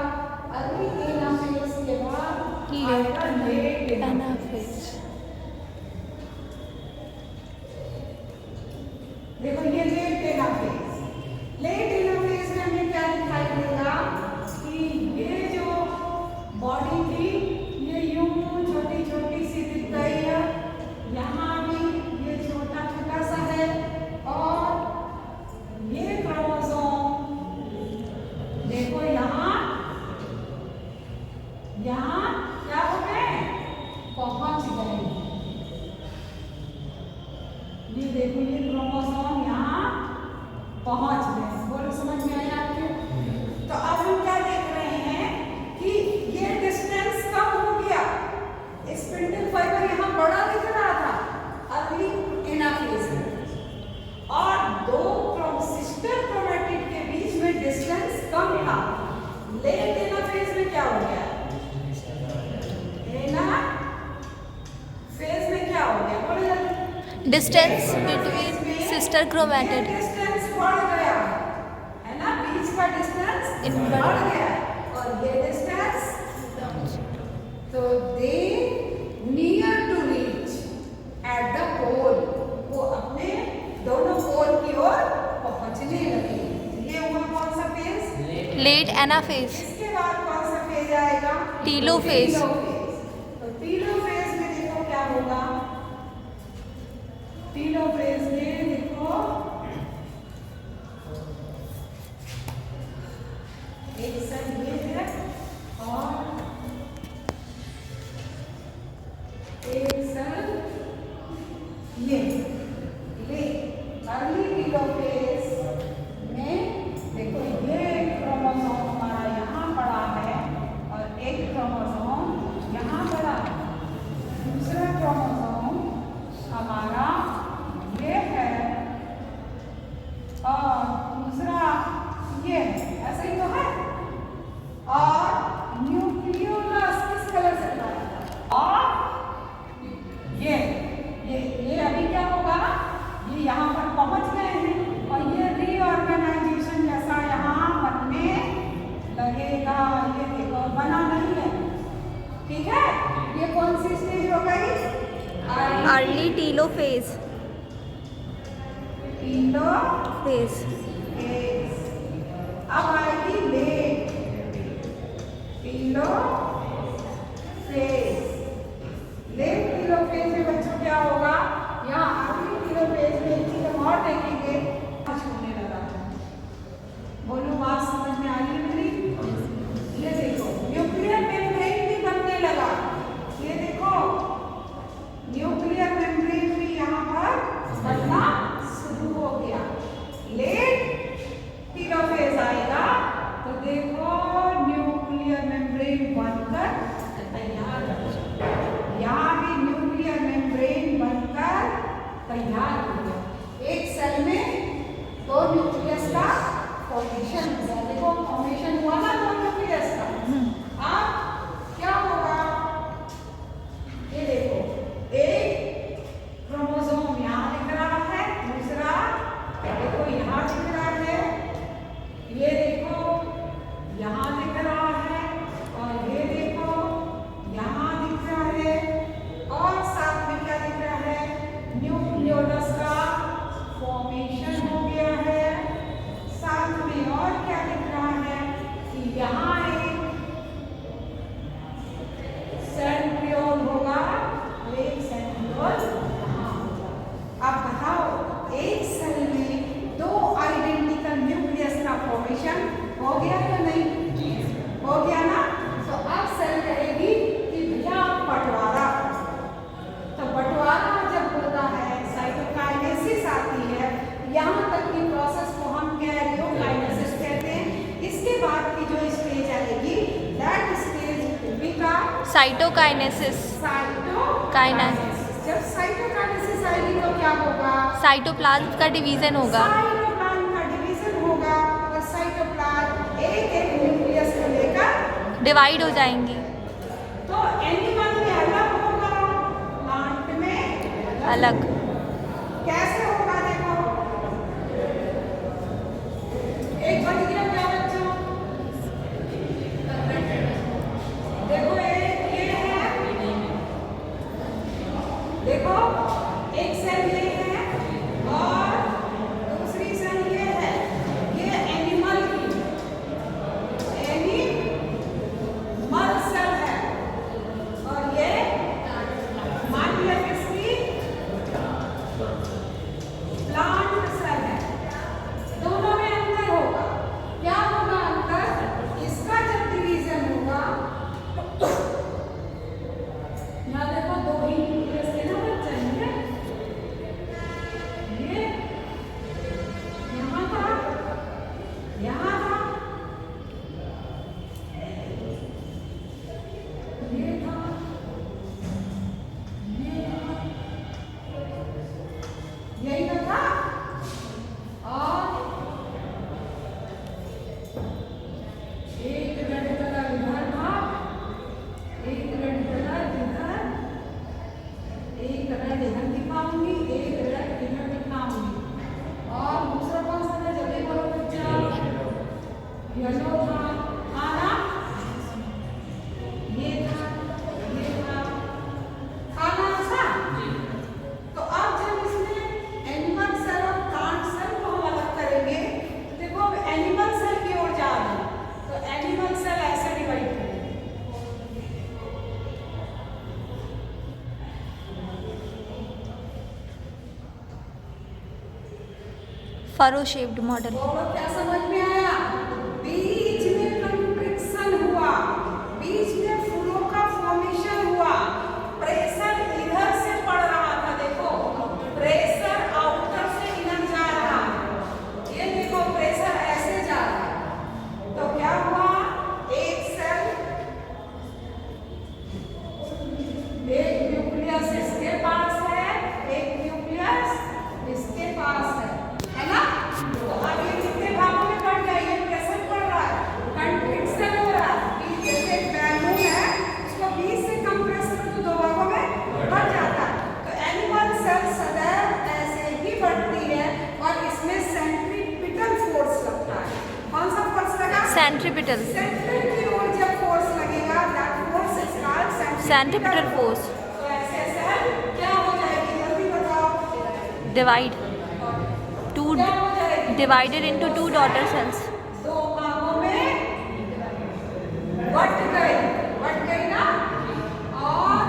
B: अर्ली एनाफेज के बाद आएगा लेट एनाफेज। देखो ये लेट एनाफेज। लेट एनाफेज में हमें क्या दिखाई देगा कि ये जो बॉडी थी ये यूं छोटी छोटी सी दिख गई है, यहाँ भी ये छोटा छोटा सा है, और
A: distance between sister chromatid
B: distance बढ़ गया है ना, बीच का डिस्टेंस बढ़ गया और ये डिस्टेंस, तो they near to reach at the pole, वो अपने दोनों पोल की ओर पहुंचने लगे। ये हुआ कौन सा फेज?
A: Late anaphase.
B: इसके बाद कौन सा फेज आएगा?
A: टीलोफेज।
B: तो टीलोफेज में देखो क्या होगा, टीलोफेज में देखो एक सेल ये है और एक सेल ये, अर्ली टीलोफेज में देखो ये क्रोमोसोम हमारा यहाँ पड़ा है और एक क्रोमोसोम यहाँ पड़ा है, दूसरा क्रोमोसोम हमारा ये है और दूसरा ये है, ऐसा ही तो है। और न्यूक्लियोलस किस कलर से बना है? और ये अभी क्या होगा, ये यहाँ पर पहुँच गए हैं और ये रीऑर्गेनाइजेशन जैसा यहाँ बनने लगेगा। ये देखो बना नहीं है, ठीक है। ये कौन सी स्टेज हो गई?
A: Early telophase.
B: टीलोफेज। अब आएगी लेट टीलोफेज। लेट टीलोफेज में बच्चों क्या होगा, यहाँ अर्ली टीलोफेज में एक चीज हम और देखेंगे, होने लगा। बोलो बात समझ में आ रही है मेरी? ये देखो न्यूक्लियर मेम्ब्रेन भी बनने लगा, ये देखो न्यूक्लियर मेम्ब्रेन भी यहाँ पर बनना शुरू हो गया। लेट टीलोफेज आएगा तो देखो न्यूक्लियर मेम्ब्रेन बनकर तैयार हो जाएगा। यहाँ भी न्यूक्लियर मेम्ब्रेन बनकर तैयार हो गया। एक सेल में दो न्यूक्लियस का फॉर्मेशन हो गया। देखो फॉर्मेशन हुआ ना दो न्यूक्लियस का। अब क्या होगा, ये देखो एक क्रोमोसोम यहाँ दिख रहा है, दूसरा देखो यहाँ दिख रहा है, ये देखो यहाँ दिख रहा है और ये देखो यहाँ दिख रहा है और साथ में क्या दिख रहा है, न्यूक्लियोलस का फॉर्मेशन हो गया है। साथ में और क्या दिख रहा है कि यहाँ एक सेंट्रियोल होगा और एक सेंट्रियोल यहाँ होगा। अब बताओ एक सेल में दो आइडेंटिकल न्यूक्लियस का फॉर्मेशन हो गया या नहीं? हो गया ना। तो अब सेल कहेगी कि भैया बंटवारा। तो बंटवारा जब होता है साइटोकाइनेसिस आती है, यहाँ तक की प्रोसेस को हम कैरियोकाइनेसिस कहते हैं। इसके बाद की जो स्टेज आएगी that stage will be called
A: cytokinesis.
B: जब साइटोकाइनेसिस आएगी तो क्या होगा,
A: साइटोप्लाज्म का डिवीजन होगा।
B: साइटोप्लाज्म का डिवीजन होगा और साइटोप्लाज्म एक एक न्यूक्लियस को लेकर
A: डिवाइड हो जाएंगी।
B: तो एनिमल में अलग होगा, प्लांट में
A: अलग।
B: कैसे होगा देखो, एक बन गया क्या बच्चों, देखो एक ये है, देखो एक सेल ये है और दूसरी सेल ये है, ये एनिमल की एनिमल सेल है और ये मान लिया किसकी,
A: फरो शेप्ड मॉडल।
B: बोलो क्या समझ में आया? बीच में कंट्रिक्शन हुआ, बीच में फ्लो का फॉर्मेशन हुआ, प्रेशर इधर से पड़ रहा था, देखो प्रेशर आउटर से इधर जा रहा है, ये देखो प्रेशर ऐसे जा रहा है, तो क्या हुआ? एक सेल, एक न्यूक्लियस इसके पास है, एक न्यूक्लियस इसके पास है ना? तो अब ये कितने भागों में कट गया? ये प्रेशर पड़ रहा है, कंट्रिक्शन हो रहा है, बीच जैसे एक बैलून है, उसको बीच से कम प्रेस करो तो दो भागों में बढ़ जाता है। तो एनिमल सेल सदैव ऐसे ही बढ़ती है और इसमें सेंट्रीपिटल फोर्स लगता है। कौन सा फोर्स लगा?
A: सेंट्रीपिटल।
B: सेंटर की ओर जब फोर्स लगेगा, that force is called
A: centripetal force.
B: तो ऐसे सेल क्या हो जाएगी? जल्दी बताओ।
A: डिवाइड टू,
B: क्या हो जाएगी?
A: Divided into 2 daughter cells.
B: दो भागों में बट गई ना? और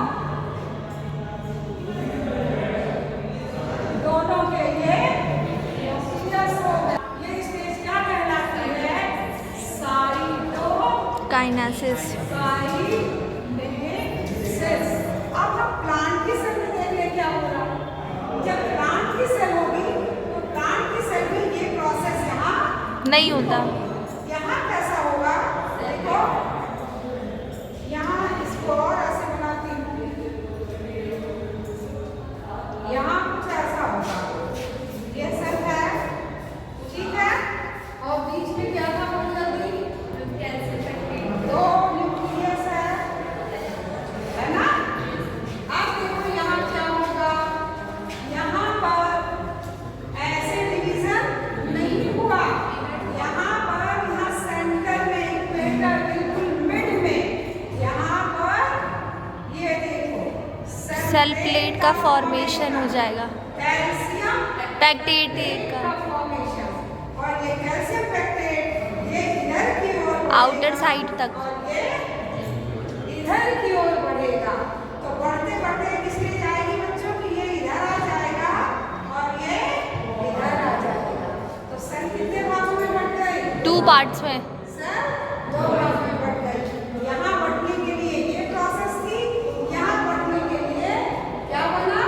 B: दोनों के ये न्यूक्लियस हो गया। ये स्टेज क्या कहलाती है?
A: काइनेसिस।
B: अब हम प्लांट की सेल में देख ले क्या हो रहा है। जब प्लांट की सेल होगी तो प्लांट की सेल में ये प्रोसेस यहाँ
A: नहीं होता।
B: यहाँ कैसा होगा? देखो यहाँ इसको और ऐसे बनाती हूँ, यहाँ कुछ ऐसा होगा, ये सेल है, ठीक है, और बीच में क्या था? दो न्यूक्लियस है ना? अब देखो यहाँ क्या होगा? यहाँ पर ऐसे डिवीजन नहीं हुआ, यहाँ पर यहाँ सेंटर में इक्वेटर बिल्कुल मिड में, यहाँ पर ये देखो
A: सेल प्लेट का फॉर्मेशन हो जाएगा,
B: कैल्शियम
A: पैक्टेट का
B: फॉर्मेशन, और ये कैल्शियम पैक्टेट ये इधर की ओर
A: आउटर साइड तक।
B: और ये इधर की ओर बढ़ेगा। तो बढ़ते बढ़ते किसमें जाएगी बच्चों की? ये इधर आ जाएगा और ये इधर आ जाएगा। तो सेल कितने भागों में बढ़ गई?
A: 2 पार्ट्स में।
B: सेल 2 भागों में बढ़ गई। यहाँ बढ़ने के लिए ये प्रोसेस थी, यहाँ बढ़ने के लिए क्या बना?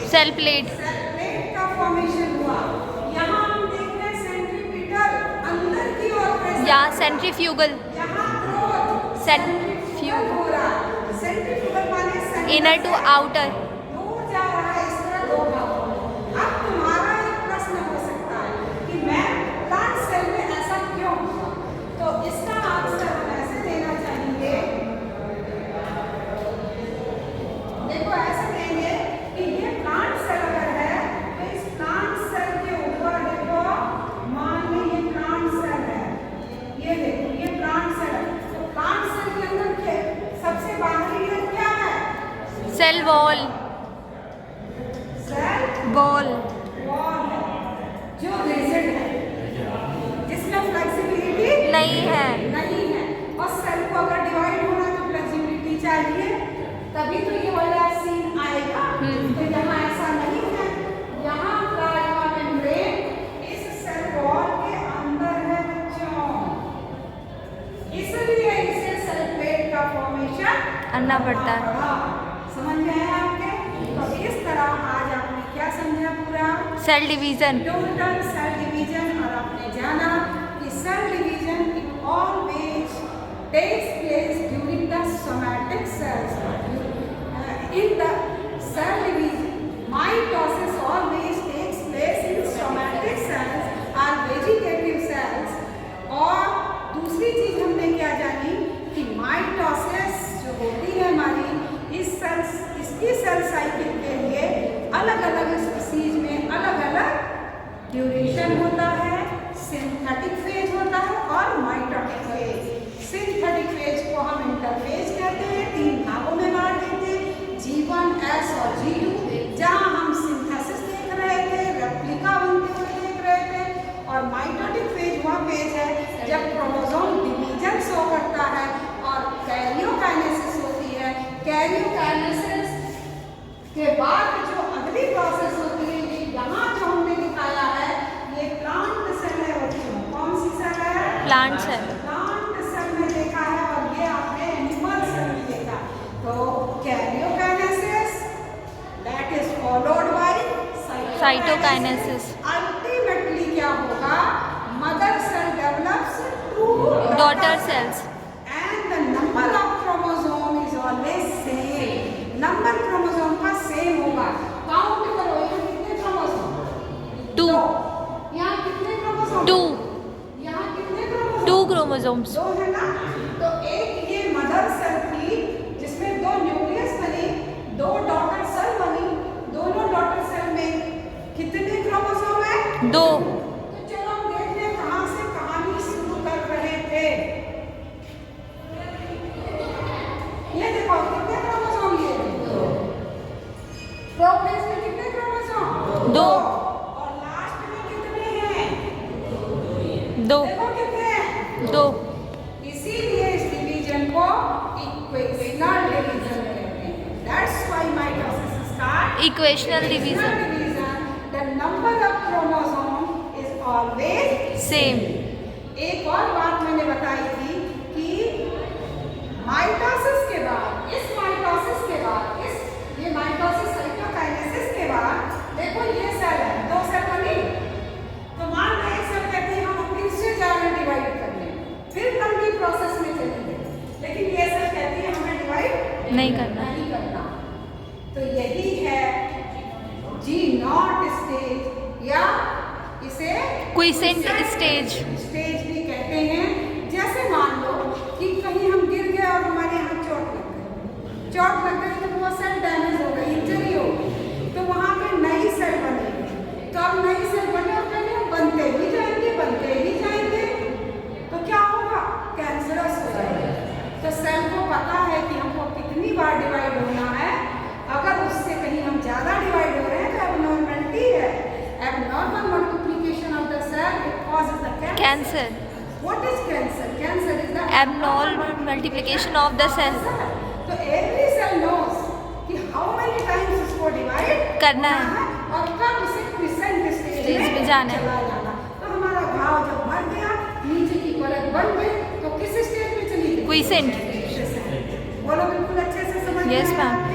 A: Cell plate.
B: सेल प्लेट का फॉर्मेशन हुआ। यहाँ हम देख रहे हैं सेंट्रीपिटल, अंदर की ओर प्रेशर,
A: या सेंट्रीफ्यूगल।
B: यहाँ ग्रोथ
A: सेंट्रीफ्यूगल
B: हो रहा है। सेंट्रीफ्यूगल माने सेंटर
A: इनर टू
B: से
A: आउटर।
B: दूर जा रहा है, इस तरह दो भागों में। अब तुम्हारा एक प्रश्न हो सकता है कि मैं प्लांट सेल में ऐसा क्यों हुआ? तो इसका आंसर हम ऐसे देना चाहेंगे, देखो ऐसे देंगे कि ये प्लांट सेल अगर है तो इस प्लांट सेल के ऊपर देखो, मान लो ये प्लांट सेल है, ये देखो ये प्लांट सेल है, तो प्लांट सेल के अंदर के सबसे बाहरी लेयर क्या है?
A: Cell wall.
B: Cell
A: wall
B: wall है जो रिजिड है, जिसमें फ्लेक्सिबिलिटी
A: नहीं है।
B: नहीं है। और सेल को अगर डिवाइड होना तो फ्लेक्सिबिलिटी चाहिए, तभी तो ये वाला सीन आएगा। तो यहाँ ऐसा नहीं है, यहाँ प्लाज्मा मेम्ब्रेन इस सेल वॉल के अंदर है बच्चों, इसलिए इसे सेल प्लेट का फॉर्मेशन
A: करना पड़ता है।
B: समझ में आया आपके? तो इस तरह आज आपने क्या समझा पूरा?
A: Cell division.
B: Total cell division, और आपने जाना कि cell division it always takes place during the somatic cells. In the cell division, mitosis always takes place in somatic cells or vegetative cells। और दूसरी चीज हमने क्या जानी कि माइटोसिस जो होती है हमारी इस सेल्स, इसकी सेल साइकिल के लिए अलग अलग स्पीसीज में अलग अलग ड्यूरेशन होता है, सिंथेटिक फेज होता है और माइटोटिक फेज। सिंथेटिक फेज को हम इंटरफेज कहते हैं, 3 भागों में बांट देते हैं, G1, S और G2, जहाँ हम सिंथेसिस देख रहे थे, रेप्लिका बनते हुए देख रहे थे। और माइटोटिक फेज वह फेज है जब क्रोमोसोम डिवीजन शो करता है और कैरियोकाइनेसिस होती है। कैरियोकाइनेसिस के बाद जो अगली प्रोसेस होती है, ये यहाँ जो हमने दिखाया है, ये plant
A: plant cell.
B: Plant cell में देखा है और ये आपने एनिमल सेल में देखा। तो karyokinesis that is followed by
A: cytokinesis.
B: Ultimately क्या होगा? Mother cell develops to
A: daughter cells.
B: and the number of chromosome is always same. Number chromosome का सेम होगा। काउंट करो यहाँ कितने क्रोमोसोम?
A: 2
B: यहाँ कितने क्रोमोसोम?
A: 2
B: यहाँ कितने क्रोमोसोम?
A: 2 क्रोमोसोम्स।
B: 2 है ना? तो एक ये मदर सेल थी जिसमें 2 न्यूक्लियस बने, 2 डॉटर सेल बनी। दोनों डॉटर सेल में कितने क्रोमोसोम है?
A: 2।
B: तो चलो हम देखते हैं कहाँ से कहानी शुरू कर रहे थे। ये देखो कितने क्रोमोसोम लिए? 2। प्रोग्रेस में कितने क्रोमोसोम?
A: 2।
B: और लास्ट में कितने हैं?
A: 2।
B: देखो कितने हैं?
A: 2।
B: इसीलिए इस डिवीजन को इक्वेशनल डिवीजन कहते हैं। That's why mitosis is called
A: equational division.
B: The number of chromosome is always
A: same.
B: एक और बात मैंने बताई थी कि माइटोसिस के बाद, इस माइटोसिस के बाद, ये माइटोसिस साइटोकाइनेसिस के बाद देखो ये सेल है, 2 सेल बनी। तो मान लो एक सेल कहती है हम फिर से जा रहे हैं डिवाइड करने, फिर लंबी प्रोसेस में चलेंगे, लेकिन ये सेल कहती है हमें डिवाइड
A: नहीं करना।
B: तो यही है G0 स्टेज या इसे
A: क्विसेंट स्टेज
B: भी कहते हैं। जैसे मान लो कि कहीं हम गिर गए और हमारे यहाँ चोट लग गई तो वो सेल डैमेज हो गई, इंजरी हो गई, तो वहाँ पे नई सेल बनेगी। तो अब नई सेल बने और पहले हम बनते ही जाएंगे, तो क्या होगा? कैंसरस हो जाएगा। तो सेल को पता है कि हमको कितनी बार डिवाइड होना है। अगर उससे कहीं हम ज़्यादा डिवाइड हो रहे हैं तो एबनॉर्मलिटी है। Abnormal multiplication of the cell it causes the
A: cancer.
B: What is cancer? Cancer is the
A: abnormal multiplication of the cell।
B: तो every cell knows कि how many times उसको divide
A: करना है
B: और कब उसे क्विसेंट स्टेज
A: में जाना है।
B: चला जाना। तो हमारा घाव जब भर गया, नीचे की परत बन गई, तो किस स्टेज में चली गई?
A: क्विसेंट।
B: बोलो बिल्कुल अच्छे से समझ में
A: यस
B: आया?
A: मैम।